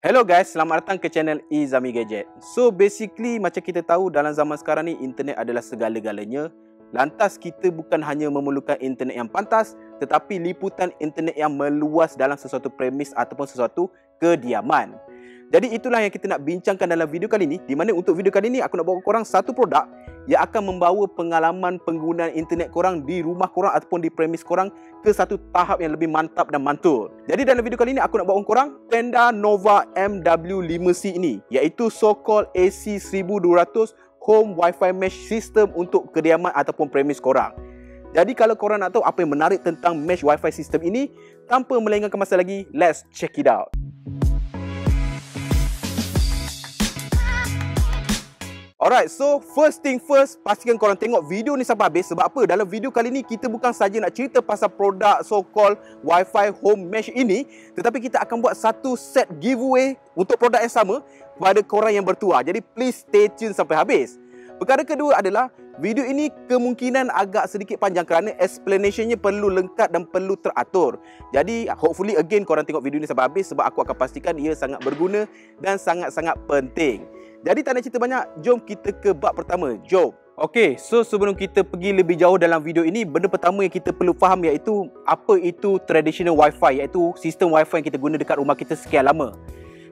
Hello guys, selamat datang ke channel Izami Gadget. So basically macam kita tahu dalam zaman sekarang ni internet adalah segala-galanya. Lantas kita bukan hanya memerlukan internet yang pantas, tetapi liputan internet yang meluas dalam sesuatu premis ataupun sesuatu kediaman. Jadi itulah yang kita nak bincangkan dalam video kali ni, di mana untuk video kali ni aku nak bawa korang satu produk yang akan membawa pengalaman penggunaan internet korang di rumah korang ataupun di premis korang ke satu tahap yang lebih mantap dan mantul. Jadi dalam video kali ni aku nak bawa korang Tenda Nova MW5C ini, iaitu so-called AC1200 Home Wi-Fi Mesh System untuk kediaman ataupun premis korang. Jadi kalau korang nak tahu apa yang menarik tentang Mesh Wi-Fi System ini, tanpa melengahkan masa lagi, let's check it out. Alright, so first thing first, pastikan korang tengok video ni sampai habis. Sebab apa? Dalam video kali ni kita bukan saja nak cerita pasal produk so-called Wi-Fi Home Mesh ini, tetapi kita akan buat satu set giveaway untuk produk yang sama kepada korang yang bertuah. Jadi please stay tune sampai habis. Perkara kedua adalah video ini kemungkinan agak sedikit panjang kerana explanationnya perlu lengkap dan perlu teratur. Jadi hopefully again korang tengok video ni sampai habis sebab aku akan pastikan ia sangat berguna dan sangat-sangat penting. Jadi tak nak cerita banyak, jom kita ke bab pertama. Jom. Okey, so sebelum kita pergi lebih jauh dalam video ini, benda pertama yang kita perlu faham iaitu apa itu traditional Wi-Fi, iaitu sistem Wi-Fi yang kita guna dekat rumah kita sekian lama.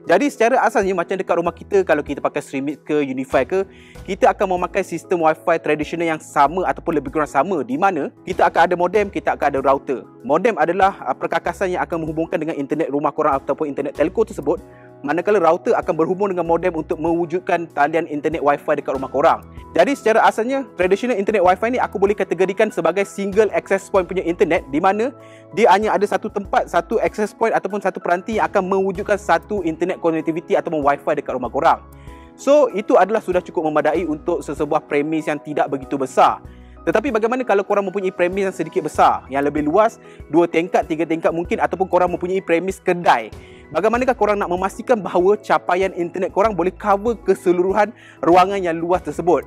Jadi secara asasnya macam dekat rumah kita, kalau kita pakai Streamit ke Unify ke, kita akan memakai sistem Wi-Fi tradisional yang sama ataupun lebih kurang sama, di mana kita akan ada modem, kita akan ada router. Modem adalah perkakasan yang akan menghubungkan dengan internet rumah korang ataupun internet telco tersebut, manakala router akan berhubung dengan modem untuk mewujudkan talian internet Wi-Fi dekat rumah korang. Jadi secara asalnya traditional internet Wi-Fi ni aku boleh kategorikan sebagai single access point punya internet, di mana dia hanya ada satu tempat, satu access point ataupun satu peranti yang akan mewujudkan satu internet connectivity ataupun Wi-Fi dekat rumah korang. So itu adalah sudah cukup memadai untuk sesebuah premis yang tidak begitu besar. Tetapi bagaimana kalau korang mempunyai premis yang sedikit besar, yang lebih luas, 2 tingkat, 3 tingkat mungkin, ataupun korang mempunyai premis kedai? Bagaimanakah korang nak memastikan bahawa capaian internet korang boleh cover keseluruhan ruangan yang luas tersebut?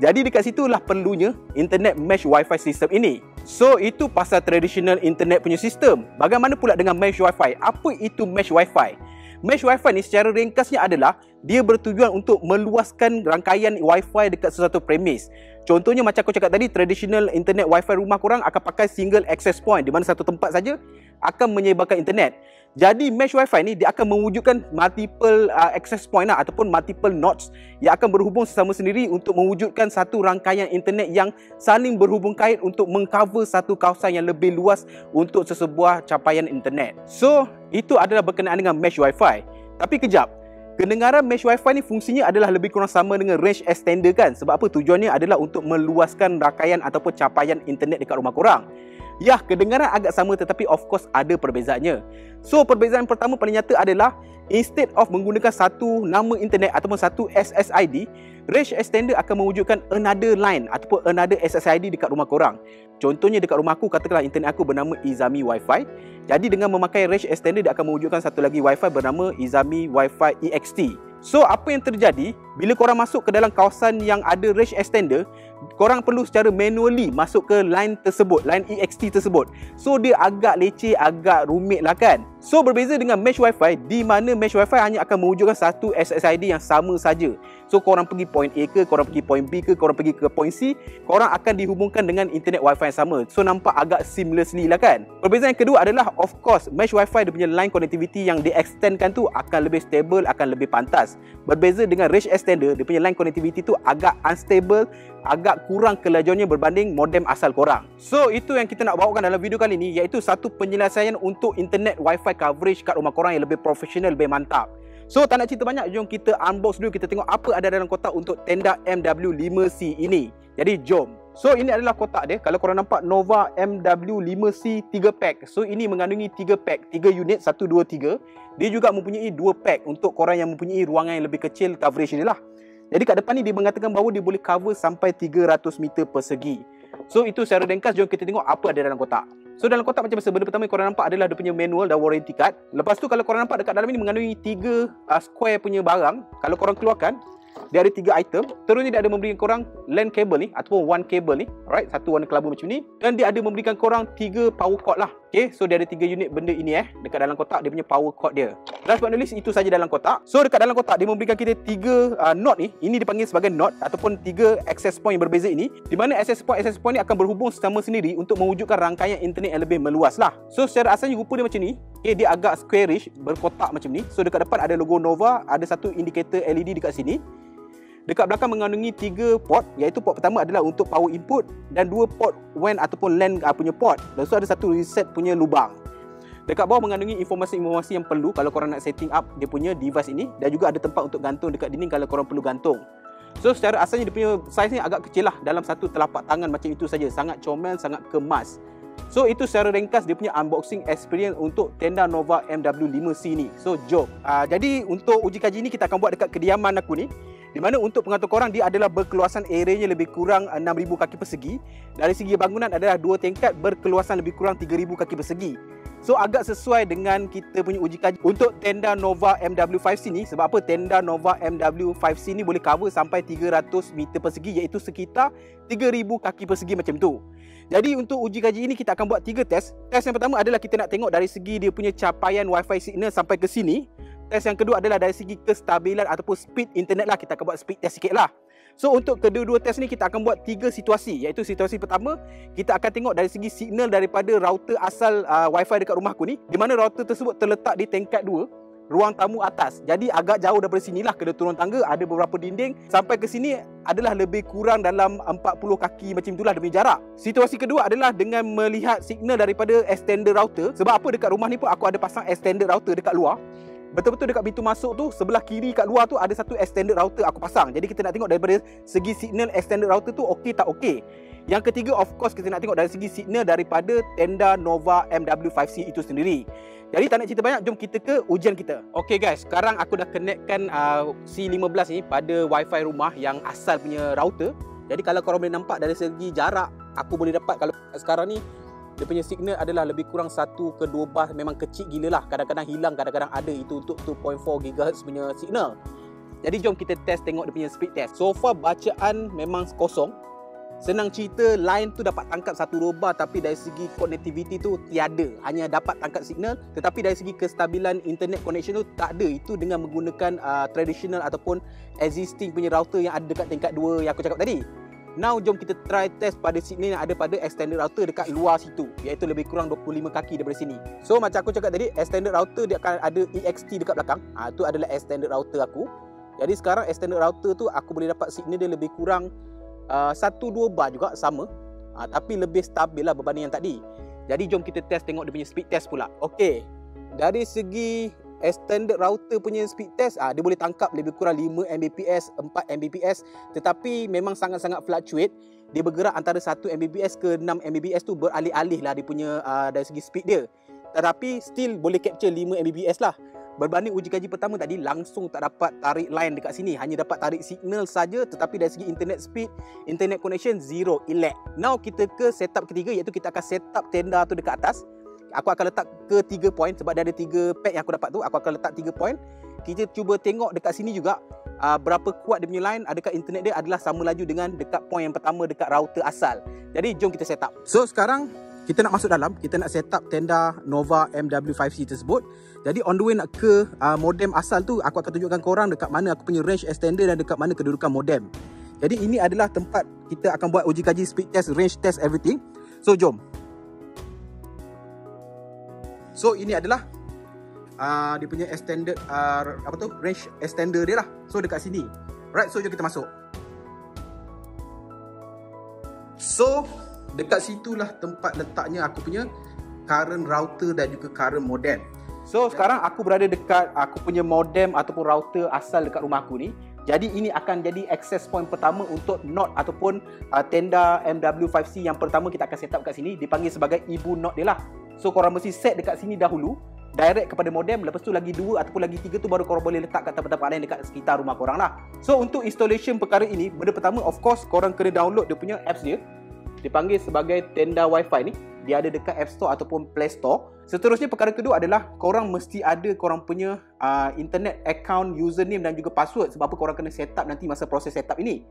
Jadi dekat situlah perlunya internet mesh Wi-Fi system ini. So itu pasal traditional internet punya sistem. Bagaimana pula dengan mesh Wi-Fi? Apa itu mesh Wi-Fi? Mesh Wi-Fi ni secara ringkasnya adalah dia bertujuan untuk meluaskan rangkaian Wi-Fi dekat sesuatu premis. Contohnya macam aku cakap tadi, traditional internet Wi-Fi rumah korang akan pakai single access point, di mana satu tempat saja akan menyebarkan internet. Jadi mesh Wi-Fi ni dia akan mewujudkan multiple access point ataupun multiple nodes yang akan berhubung sesama sendiri untuk mewujudkan satu rangkaian internet yang saling berhubung kait untuk mengcover satu kawasan yang lebih luas untuk sesebuah capaian internet. So itu adalah berkenaan dengan mesh Wi-Fi. Tapi kejap, kedengaran mesh Wi-Fi ni fungsinya adalah lebih kurang sama dengan range extender kan? Sebab apa? Tujuannya adalah untuk meluaskan rangkaian ataupun capaian internet dekat rumah korang. Ya, kedengaran agak sama tetapi of course ada perbezaannya. So perbezaan pertama paling nyata adalah instead of menggunakan satu nama internet ataupun satu SSID, range extender akan mewujudkan another line ataupun another SSID dekat rumah korang. Contohnya dekat rumah aku, katakanlah internet aku bernama Izami Wi-Fi. Jadi dengan memakai range extender dia akan mewujudkan satu lagi Wi-Fi bernama Izami Wi-Fi EXT. So apa yang terjadi bila korang masuk ke dalam kawasan yang ada range extender, korang perlu secara manually masuk ke line tersebut, line EXT tersebut. So dia agak leceh, agak rumit lah kan. So berbeza dengan mesh Wi-Fi, di mana mesh Wi-Fi hanya akan mewujudkan satu SSID yang sama saja. So korang pergi point A ke, korang pergi point B ke, korang pergi ke point C, korang akan dihubungkan dengan internet Wi-Fi yang sama. So nampak agak seamlessly lah kan. Perbezaan yang kedua adalah of course mesh Wi-Fi dia punya line connectivity yang dia extendkan tu akan lebih stable, akan lebih pantas. Berbeza dengan range extender, dia punya line connectivity tu agak unstable, agak kurang kelajuannya berbanding modem asal korang. So itu yang kita nak bawakan dalam video kali ni, iaitu satu penyelesaian untuk internet Wi-Fi coverage kat rumah korang yang lebih profesional, lebih mantap. So tak nak cerita banyak, jom kita unbox dulu, kita tengok apa ada dalam kotak untuk Tenda MW5C ini. Jadi jom. So ini adalah kotak dia. Kalau korang nampak Nova MW5C 3 pack. So ini mengandungi 3 pack, 3 unit, 1, 2, 3. Dia juga mempunyai 2 pack untuk korang yang mempunyai ruangan yang lebih kecil, coverage ni lah. Jadi kat depan ni dia mengatakan bahawa dia boleh cover sampai 300 meter persegi. So itu secara ringkas, jom kita tengok apa ada dalam kotak. So dalam kotak macam biasa, benda pertama yang korang nampak adalah dia punya manual dan warranty card. Lepas tu kalau korang nampak dekat dalam ni mengandungi 3 square punya barang. Kalau korang keluarkan, dia ada 3 item. Terus ni dia ada memberikan korang LAN cable ni ataupun one cable ni. Alright, satu warna kelabu macam ni. Dan dia ada memberikan korang 3 power cord lah. Okay, so dia ada 3 unit benda ini dekat dalam kotak dia punya power cord dia. Last but not least, itu saja dalam kotak. So dekat dalam kotak dia memberikan kita 3 knot ni. Ini dipanggil sebagai knot ataupun 3 access point yang berbeza ini, di mana access point ni akan berhubung sama sendiri untuk mewujudkan rangkaian internet yang lebih meluas lah. So secara asalnya rupa dia macam ni. Okay, dia agak squarish, berkotak macam ni. So dekat depan ada logo Nova, ada satu indikator LED dekat sini. Dekat belakang mengandungi 3 port, iaitu port pertama adalah untuk power input dan 2 port WAN ataupun LAN punya port. Lepas tu ada satu reset punya lubang. Dekat bawah mengandungi informasi-informasi yang perlu kalau korang nak setting up dia punya device ini, dan juga ada tempat untuk gantung dekat dinding kalau korang perlu gantung. So secara asalnya dia punya size ni agak kecil lah, dalam satu telapak tangan macam itu saja. Sangat comel, sangat kemas. So itu secara ringkas dia punya unboxing experience untuk tenda Nova MW5C ni. So jom. Jadi untuk uji kaji ni kita akan buat dekat kediaman aku ni, di mana untuk pengatur korang dia adalah berkeluasan areanya lebih kurang 6,000 kaki persegi. Dari segi bangunan adalah 2 tingkat berkeluasan lebih kurang 3,000 kaki persegi. So agak sesuai dengan kita punya uji kaji untuk tenda Nova MW5C ni. Sebab apa? Tenda Nova MW5C ni boleh cover sampai 300 meter persegi, iaitu sekitar 3,000 kaki persegi macam tu. Jadi untuk uji kaji ini kita akan buat 3 test. Test yang pertama adalah kita nak tengok dari segi dia punya capaian Wi-Fi signal sampai ke sini. Test yang kedua adalah dari segi kestabilan ataupun speed internet lah. Kita akan buat speed test sikit lah. So untuk kedua-dua test ni kita akan buat 3 situasi. Iaitu situasi pertama, kita akan tengok dari segi signal daripada router asal Wi-Fi dekat rumahku ni, di mana router tersebut terletak di tingkat 2, ruang tamu atas. Jadi agak jauh daripada sinilah, kena turun tangga, ada beberapa dinding. Sampai ke sini adalah lebih kurang dalam 40 kaki macam itulah dia punya jarak. Situasi kedua adalah dengan melihat signal daripada extender router. Sebab apa? Dekat rumah ni pun aku ada pasang extender router dekat luar. Betul-betul dekat pintu masuk tu, sebelah kiri kat luar tu ada satu extended router aku pasang. Jadi kita nak tengok daripada segi signal extended router tu okey tak okey. Yang ketiga, of course, kita nak tengok dari segi signal daripada tenda Nova MW5C itu sendiri. Jadi tak nak cerita banyak, jom kita ke ujian kita. Okey guys, sekarang aku dah connectkan C15 ni pada Wi-Fi rumah yang asal punya router. Jadi kalau korang boleh nampak dari segi jarak, aku boleh dapat kalau sekarang ni dia punya signal adalah lebih kurang 1 ke 2 bar. Memang kecil gila lah. Kadang-kadang hilang, kadang-kadang ada. Itu untuk 2.4 GHz punya signal. Jadi jom kita test, tengok dia punya speed test. So far bacaan memang kosong. Senang cerita, line tu dapat tangkap 1-2 bar, tapi dari segi connectivity tu tiada. Hanya dapat tangkap signal. Tetapi dari segi kestabilan internet connection tu tak ada. Itu dengan menggunakan traditional ataupun existing punya router yang ada dekat tingkat 2 yang aku cakap tadi. Now jom kita try test pada signal yang ada pada extended router dekat luar situ, iaitu lebih kurang 25 kaki daripada sini. So macam aku cakap tadi, extended router dia akan ada EXT dekat belakang. Itu adalah extended router aku. Jadi sekarang extended router tu aku boleh dapat signal dia lebih kurang 1-2 bar juga sama. Tapi lebih stabil lah berbanding yang tadi. Jadi jom kita test, tengok dia punya speed test pula. Okey, dari segi extended router punya speed test, dia boleh tangkap lebih kurang 5 Mbps, 4 Mbps. Tetapi memang sangat-sangat fluctuate. Dia bergerak antara 1 Mbps ke 6 Mbps tu beralih-alih lah dia punya dari segi speed dia. Tetapi still boleh capture 5 Mbps lah. Berbanding uji kaji pertama tadi, langsung tak dapat tarik line dekat sini. Hanya dapat tarik signal saja, tetapi dari segi internet speed, internet connection, zero, elek. Now kita ke setup ketiga, iaitu kita akan setup tenda tu dekat atas. Aku akan letak ke 3 point sebab dia ada 3 pack yang aku dapat tu. Aku akan letak 3 point. Kita cuba tengok dekat sini juga berapa kuat dia punya line, adakah internet dia adalah sama laju dengan dekat point yang pertama dekat router asal. Jadi jom kita setup. So sekarang kita nak masuk dalam, kita nak setup tenda Nova MW5C tersebut. Jadi on the way nak ke modem asal tu, aku akan tunjukkan korang dekat mana aku punya range extender dan dekat mana kedudukan modem. Jadi ini adalah tempat kita akan buat uji kaji speed test, range test, everything. So jom. So ini adalah dia punya extended range extender dia lah. So dekat sini. Right, so jom kita masuk. So dekat situlah tempat letaknya aku punya current router dan juga current modem. So sekarang aku berada dekat aku punya modem ataupun router asal dekat rumah aku ni. Jadi ini akan jadi access point pertama untuk node ataupun tenda MW5C yang pertama kita akan set up kat sini. Dipanggil sebagai ibu node dia lah. So korang mesti set dekat sini dahulu, direct kepada modem. Lepas tu lagi 2 ataupun lagi 3 tu baru korang boleh letak kat tempat-tempat lain dekat sekitar rumah korang lah. So untuk installation perkara ini, benda pertama of course korang kena download dia punya apps dia. Dipanggil sebagai tenda Wi-Fi ni. Dia ada dekat App Store ataupun Play Store. Seterusnya perkara kedua adalah korang mesti ada korang punya internet account, username dan juga password. Sebab apa korang kena set up nanti masa proses setup ini.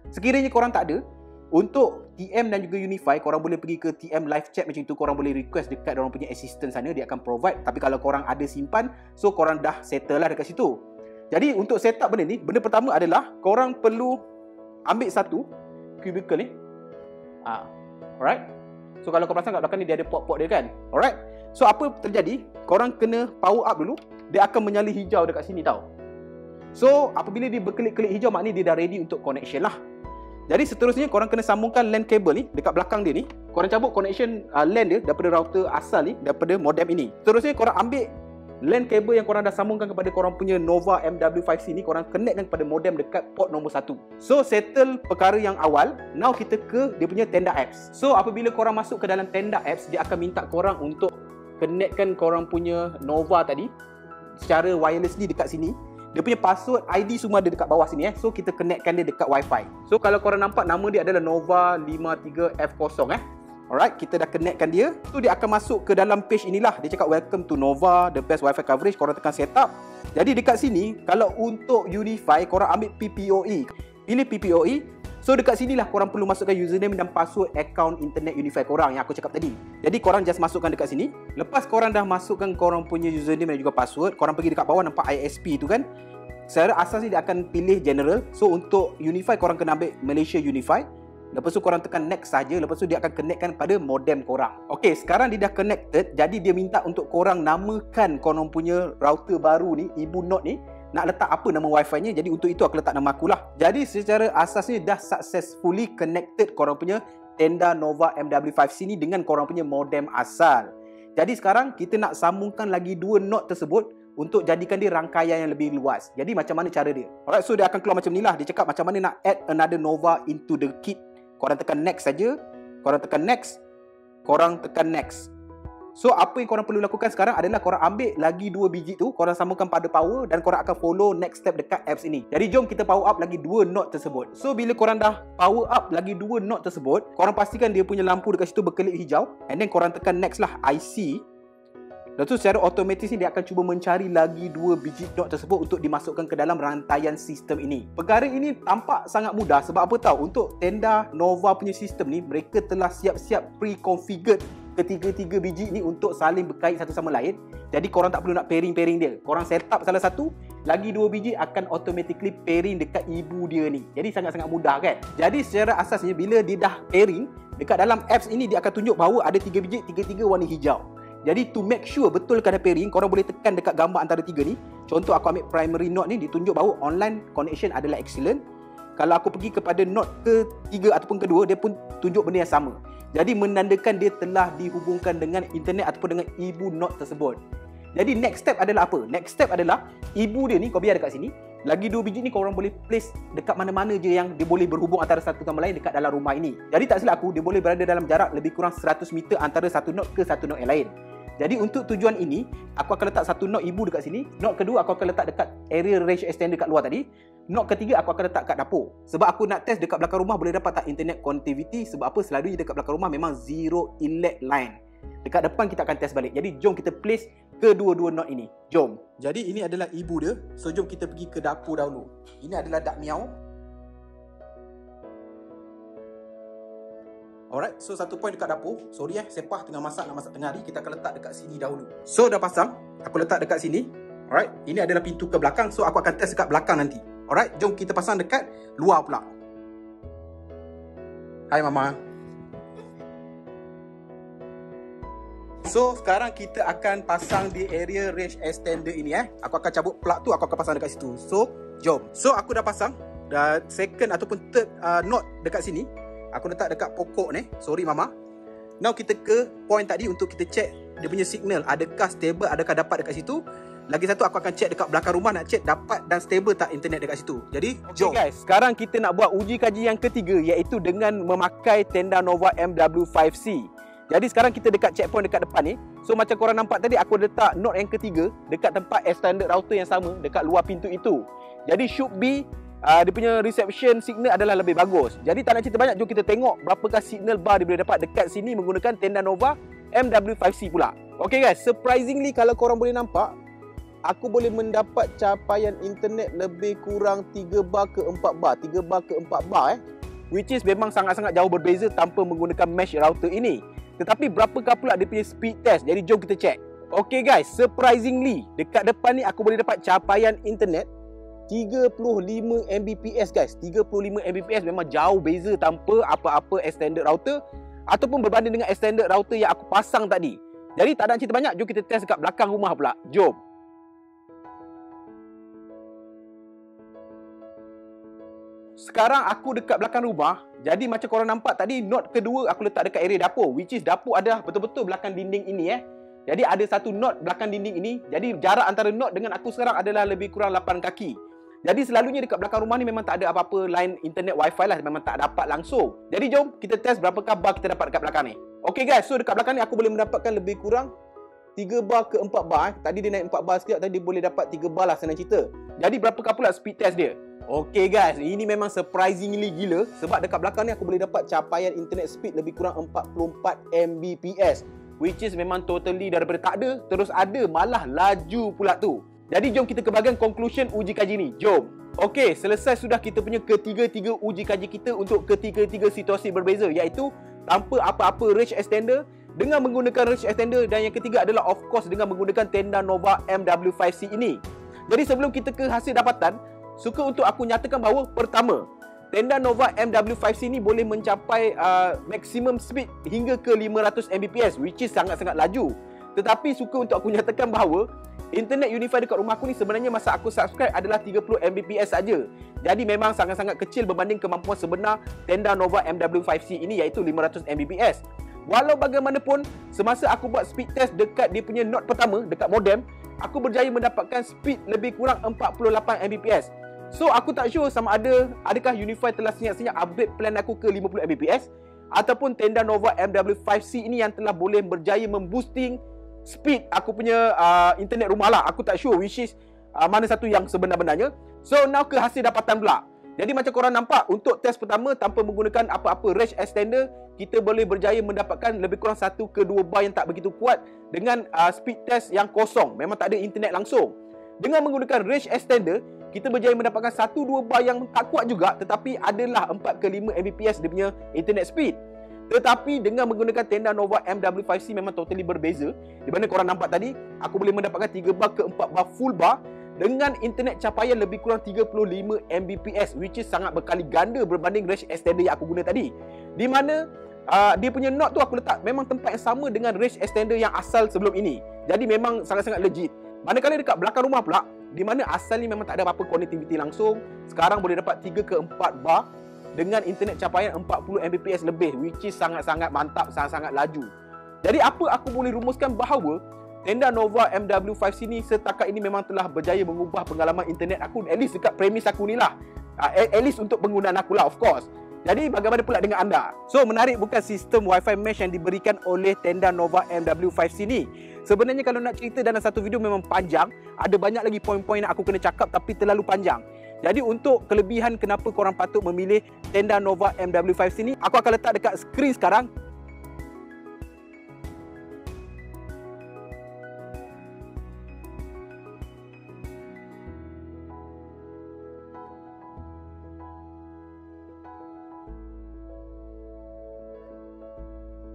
Sekiranya korang tak ada, Untuk TM dan juga Unify, korang boleh pergi ke TM live chat macam itu, korang boleh request dekat orang punya assistant sana, dia akan provide. Tapi kalau korang ada simpan, so korang dah settle lah dekat situ. Jadi untuk setup benda ni, benda pertama adalah korang perlu ambil satu cubicle ni. Alright. So kalau kau perasan kat belakang ni dia ada port-port dia kan. Alright. So apa terjadi? Korang kena power up dulu. Dia akan menyala hijau dekat sini tau. So apabila dia berkelip-kelip hijau, maknanya dia dah ready untuk connection lah. Jadi seterusnya korang kena sambungkan LAN cable ni dekat belakang dia ni. Korang cabut connection LAN dia daripada router asal ni, daripada modem ini. Seterusnya korang ambil LAN cable yang korang dah sambungkan kepada korang punya Nova MW5C ni, korang connectkan kepada modem dekat port nombor 1. So settle perkara yang awal. Now kita ke dia punya Tenda apps. So apabila korang masuk ke dalam Tenda apps, dia akan minta korang untuk connectkan korang punya Nova tadi secara wirelessly dekat sini. Dia punya password, ID semua ada dekat bawah sini So kita connectkan dia dekat Wi-Fi. So kalau korang nampak, nama dia adalah Nova 53F0 Alright, kita dah connectkan dia. So dia akan masuk ke dalam page inilah. Dia cakap welcome to Nova, the best Wi-Fi coverage. Korang tekan setup. Jadi dekat sini, kalau untuk Unify, korang ambil PPOE. Pilih PPOE. So dekat sinilah korang perlu masukkan username dan password akaun internet Unify korang yang aku cakap tadi. Jadi korang just masukkan dekat sini. Lepas korang dah masukkan korang punya username dan juga password, korang pergi dekat bawah nampak ISP tu kan. Secara asas ni dia akan pilih general. So untuk Unify korang kena ambil Malaysia Unify. Lepas tu korang tekan next saja. Lepas tu dia akan connectkan pada modem korang. Okay, sekarang dia dah connected. Jadi dia minta untuk korang namakan korang punya router baru ni, Ibu Note ni, nak letak apa nama Wi-Fi nya. Jadi untuk itu aku letak nama aku lah. Jadi secara asasnya dah successfully connected korang punya Tenda Nova MW5C ni dengan korang punya modem asal. Jadi sekarang kita nak sambungkan lagi dua Note tersebut untuk jadikan dia rangkaian yang lebih luas. Jadi macam mana cara dia? Alright, so dia akan keluar macam ni lah. Dia cakap macam mana nak add another Nova into the kit. Korang tekan next saja. Korang tekan next. Korang tekan next. So apa yang korang perlu lakukan sekarang adalah korang ambil lagi 2 biji tu, korang sambungkan pada power dan korang akan follow next step dekat apps ini. Jadi jom kita power up lagi 2 Note tersebut. So bila korang dah power up lagi 2 Note tersebut, korang pastikan dia punya lampu dekat situ berkelip hijau. And then korang tekan next lah, IC. Lepas tu secara otomatis ni dia akan cuba mencari lagi 2 biji Note tersebut untuk dimasukkan ke dalam rantaian sistem ini. Perkara ini tampak sangat mudah sebab apa tahu? Untuk Tenda Nova punya sistem ni, mereka telah siap-siap pre-configured ketiga-tiga biji ni untuk saling berkait satu sama lain. Jadi korang tak perlu nak pairing-pairing dia. Korang set up salah satu, lagi 2 biji akan automatically pairing dekat ibu dia ni. Jadi sangat-sangat mudah kan? Jadi secara asasnya bila dia dah pairing, dekat dalam apps ini dia akan tunjuk bahawa ada 3 biji, tiga-tiga warna hijau. Jadi to make sure betul kena pairing, korang boleh tekan dekat gambar antara 3 ni. Contoh aku ambil primary Note ni, ditunjuk bahawa online connection adalah excellent. Kalau aku pergi kepada Note ketiga ataupun kedua, dia pun tunjuk benda yang sama. Jadi menandakan dia telah dihubungkan dengan internet ataupun dengan ibu Note tersebut. Jadi next step adalah apa? Next step adalah ibu dia ni kau biar dekat sini. Lagi 2 biji ni korang boleh place dekat mana-mana je yang dia boleh berhubung antara satu sama lain dekat dalam rumah ini. Jadi tak silap aku, dia boleh berada dalam jarak lebih kurang 100 meter antara satu Note ke satu Note yang lain. Jadi untuk tujuan ini, aku akan letak satu Note ibu dekat sini. Note kedua aku akan letak dekat area range extender kat luar tadi. Note ketiga aku akan letak kat dapur. Sebab aku nak test dekat belakang rumah boleh dapat tak internet connectivity. Sebab apa? Selalunya dekat belakang rumah memang zero elect line. Dekat depan kita akan test balik. Jadi jom kita place kedua-dua Note ini. Jom. Jadi ini adalah ibu dia. So jom kita pergi ke dapur dahulu. Ini adalah dak miau. Alright, so satu point dekat dapur. Sorry Sepah tengah masak, nak masak tengah hari. Kita akan letak dekat sini dahulu. So dah pasang, aku letak dekat sini. Alright, ini adalah pintu ke belakang. So aku akan test dekat belakang nanti. Alright, jom kita pasang dekat luar pula. Hai Mama. So sekarang kita akan pasang di area range extender ini Aku akan cabut plug tu, aku akan pasang dekat situ. So jom. So aku dah pasang. Dah second ataupun third Note dekat sini. Aku letak dekat pokok ni. Sorry Mama. Now kita ke point tadi untuk kita check dia punya signal. Adakah stable, adakah dapat dekat situ. Lagi satu aku akan check dekat belakang rumah, nak check dapat dan stable tak internet dekat situ. Jadi jom guys, sekarang kita nak buat uji kaji yang ketiga, iaitu dengan memakai Tenda Nova MW5C. Jadi sekarang kita dekat checkpoint dekat depan ni. So macam korang nampak tadi, aku letak Note yang ketiga dekat tempat extended router yang sama dekat luar pintu itu. Jadi should be dia punya reception signal adalah lebih bagus. Jadi tak nak cerita banyak, jom kita tengok berapakah signal bar dia boleh dapat dekat sini menggunakan Tenda Nova MW5C pula. Okay guys, surprisingly kalau korang boleh nampak, aku boleh mendapat capaian internet lebih kurang 3 bar ke 4 bar. 3 bar ke 4 bar which is memang sangat-sangat jauh berbeza tanpa menggunakan mesh router ini. Tetapi berapakah pula dia punya speed test? Jadi jom kita check. Okay guys, surprisingly dekat depan ni aku boleh dapat capaian internet 35 Mbps guys. 35 Mbps memang jauh beza tanpa apa-apa extended router ataupun berbanding dengan extended router yang aku pasang tadi. Jadi tak ada cerita banyak, jom kita test dekat belakang rumah pula. Jom. Sekarang aku dekat belakang rumah. Jadi macam korang nampak tadi, node kedua aku letak dekat area dapur, which is dapur adalah betul-betul belakang dinding ini Jadi ada satu node belakang dinding ini. Jadi jarak antara node dengan aku sekarang adalah lebih kurang 8 kaki. Jadi selalunya dekat belakang rumah ni memang tak ada apa-apa line internet wifi lah, memang tak dapat langsung. Jadi jom kita test berapakah bar kita dapat dekat belakang ni. Okay guys, so dekat belakang ni aku boleh mendapatkan lebih kurang 3 bar ke 4 bar. Tadi dia naik 4 bar sekejap, tadi dia boleh dapat 3 bar lah senang cerita. Jadi berapakah pula speed test dia? Okay guys, ini memang surprisingly gila sebab dekat belakang ni aku boleh dapat capaian internet speed lebih kurang 44 Mbps, which is memang totally daripada tak ada terus ada, malah laju pula tu. Jadi jom kita ke bahagian conclusion uji kaji ni. Jom. Okay, selesai sudah kita punya ketiga-tiga uji kaji kita untuk ketiga-tiga situasi berbeza, iaitu tanpa apa-apa range extender, dengan menggunakan range extender, dan yang ketiga adalah of course dengan menggunakan tenda Nova MW5C ini. Jadi sebelum kita ke hasil dapatan, suka untuk aku nyatakan bahawa pertama, tenda Nova MW5C ni boleh mencapai maximum speed hingga ke 500 Mbps, which is sangat-sangat laju. Tetapi suka untuk aku nyatakan bahawa internet Unifi dekat rumah aku ni sebenarnya masa aku subscribe adalah 30 Mbps saja. Jadi memang sangat-sangat kecil berbanding kemampuan sebenar tenda Nova MW5C ini, iaitu 500 Mbps. Walau bagaimanapun, semasa aku buat speed test dekat dia punya node pertama, dekat modem, aku berjaya mendapatkan speed lebih kurang 48 Mbps. So aku tak sure sama adakah Unifi telah senyap-senyap upgrade plan aku ke 50 Mbps ataupun tenda Nova MW5C ini yang telah boleh berjaya memboosting speed aku punya internet rumah lah. Aku tak sure which is mana satu yang sebenar-benarnya. So now ke hasil dapatan pula. Jadi macam korang nampak, untuk test pertama tanpa menggunakan apa-apa range extender, kita boleh berjaya mendapatkan lebih kurang 1 ke 2 bar yang tak begitu kuat dengan speed test yang kosong, memang tak ada internet langsung. Dengan menggunakan range extender, kita berjaya mendapatkan 1-2 bar yang tak kuat juga, tetapi adalah 4 ke 5 Mbps dia punya internet speed. Tetapi dengan menggunakan tenda Nova MW5C memang totally berbeza. Di mana korang nampak tadi, aku boleh mendapatkan 3 bar ke 4 bar full bar dengan internet capaian lebih kurang 35 Mbps, which is sangat berkali ganda berbanding range extender yang aku guna tadi. Di mana dia punya node tu aku letak memang tempat yang sama dengan range extender yang asal sebelum ini. Jadi memang sangat-sangat legit. Manakala dekat belakang rumah pula, di mana asalnya memang tak ada apa-apa connectivity langsung, sekarang boleh dapat 3 ke 4 bar dengan internet capaian 40 Mbps lebih, which is sangat-sangat mantap, sangat-sangat laju. Jadi apa aku boleh rumuskan bahawa tenda Nova MW5C ni setakat ini memang telah berjaya mengubah pengalaman internet aku, at least dekat premis aku ni lah, at least untuk penggunaan aku lah, of course. Jadi bagaimana pula dengan anda? So menarik bukan sistem Wi-Fi mesh yang diberikan oleh tenda Nova MW5C ni? Sebenarnya kalau nak cerita dalam satu video memang panjang, ada banyak lagi poin-poin yang aku kena cakap tapi terlalu panjang. Jadi untuk kelebihan kenapa korang patut memilih tenda Nova MW5C ni, aku akan letak dekat skrin sekarang.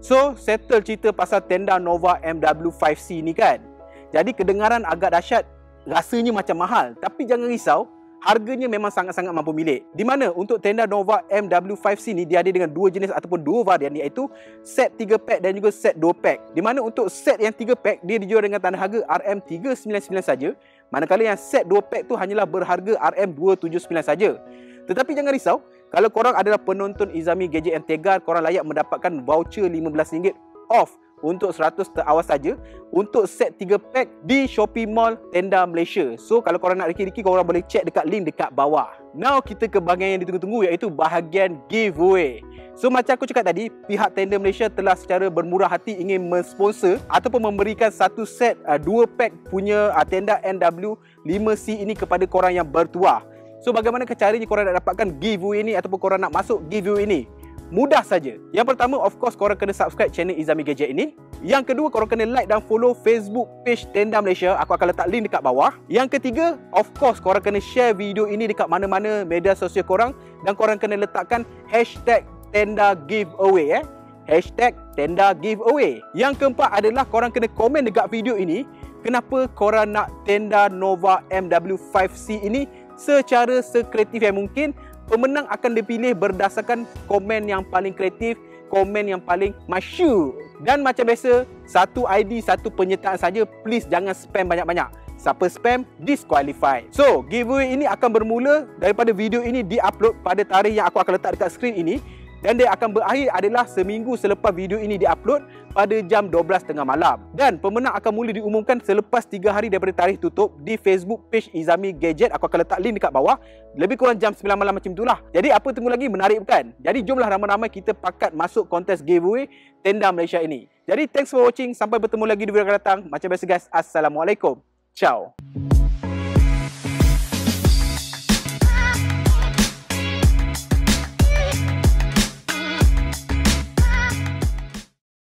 So, settle cerita pasal tenda Nova MW5C ni kan. Jadi kedengaran agak dahsyat, rasanya macam mahal. Tapi jangan risau, harganya memang sangat-sangat mampu milik. Di mana untuk tenda Nova MW5C ni dia ada dengan dua jenis ataupun dua varian, iaitu set 3 pack dan juga set 2 pack. Di mana untuk set yang 3 pack dia dijual dengan tanda harga RM399 saja, manakala yang set 2 pack tu hanyalah berharga RM279 saja. Tetapi jangan risau, kalau korang adalah penonton Izami Gadget and Tegar, korang layak mendapatkan voucher RM15 off untuk 100 terawas saja untuk set 3 pack di Shopee Mall Tenda Malaysia. So kalau korang nak reki-reki, korang boleh check dekat link dekat bawah. Now kita ke bahagian yang ditunggu-tunggu, iaitu bahagian giveaway. So macam aku cakap tadi, pihak Tenda Malaysia telah secara bermurah hati ingin mensponsor ataupun memberikan satu set 2 pack punya tenda NW5C ini kepada korang yang bertuah. So bagaimana caranya korang nak dapatkan giveaway ni ataupun korang nak masuk giveaway ni? Mudah saja. Yang pertama, of course, korang kena subscribe channel Izami Gadget ini. Yang kedua, korang kena like dan follow Facebook page Tenda Malaysia. Aku akan letak link dekat bawah. Yang ketiga, of course, korang kena share video ini dekat mana-mana media sosial korang. Dan korang kena letakkan hashtag Tenda Giveaway. Hashtag Tenda Giveaway. Yang keempat adalah korang kena komen dekat video ini kenapa korang nak Tenda Nova MW5C ini secara sekreatif yang mungkin. Pemenang akan dipilih berdasarkan komen yang paling kreatif, komen yang paling masyhur. Dan macam biasa, satu ID, satu penyertaan saja. Please jangan spam banyak-banyak. Siapa spam, disqualified. So, giveaway ini akan bermula daripada video ini di-upload pada tarikh yang aku akan letak dekat skrin ini. Dan dia akan berakhir adalah seminggu selepas video ini di-upload pada jam 12.30 malam. Dan pemenang akan mula diumumkan selepas 3 hari daripada tarikh tutup di Facebook page Izami Gadget. Aku akan letak link dekat bawah. Lebih kurang jam 9 malam macam itulah. Jadi apa tunggu lagi? Menarik bukan? Jadi jomlah ramai-ramai kita pakat masuk kontes giveaway Tenda Malaysia ini. Jadi thanks for watching. Sampai bertemu lagi di video akan datang. Macam biasa guys, Assalamualaikum. Ciao.